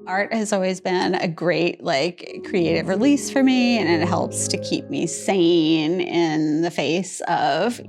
Art has always been a great creative release for me, and it helps to keep me sane in the face of,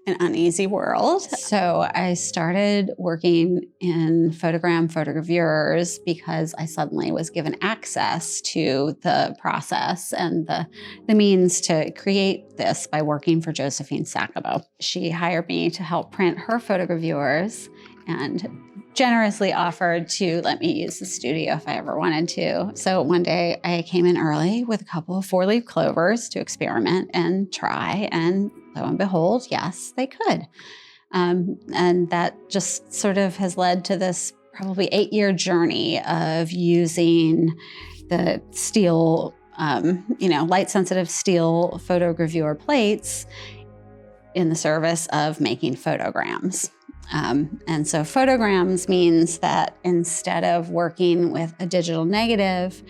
an uneasy world. So I started working in photogravures because I suddenly was given access to the process and the means to create this by working for Josephine Sacabo. She hired me to help print her photogravures and generously offered to let me use the studio if I ever wanted to. So one day I came in early with a couple of 4-leaf clovers to experiment and try, and lo and behold, yes, they could. And that just sort of has led to this probably 8-year journey of using the steel, light-sensitive steel photogravure plates in the service of making photograms. And so photograms means that instead of working with a digital negative,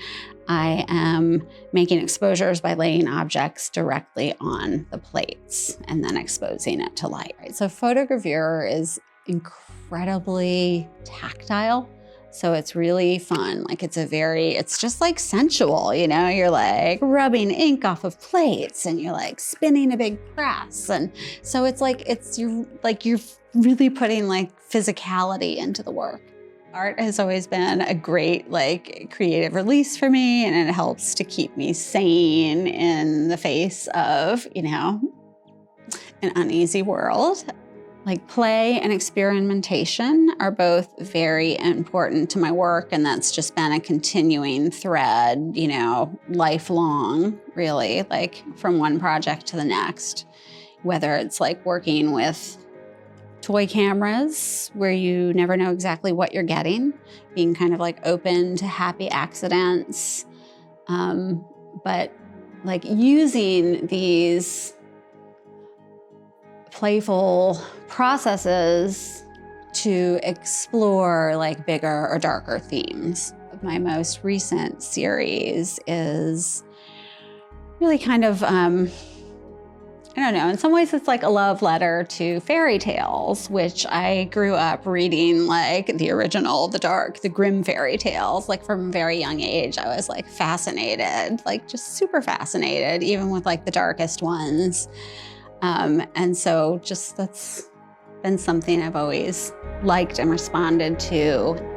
I am making exposures by laying objects directly on the plates and then exposing it to light. Right? So photogravure is incredibly tactile. So it's really fun. It's just like sensual, you're like rubbing ink off of plates and you're like spinning a big press. And so you're really putting physicality into the work. Art has always been a great creative release for me, and it helps to keep me sane in the face of, an uneasy world. Play and experimentation are both very important to my work, and that's just been a continuing thread, lifelong, really, from one project to the next. Whether it's working with toy cameras where you never know exactly what you're getting, being kind of open to happy accidents, but using these playful processes to explore bigger or darker themes. My most recent series is really kind of, I don't know, in some ways it's a love letter to fairy tales, which I grew up reading the original, the grim fairy tales. From a very young age, I was fascinated, just super fascinated, even with the darkest ones. And so that's been something I've always liked and responded to.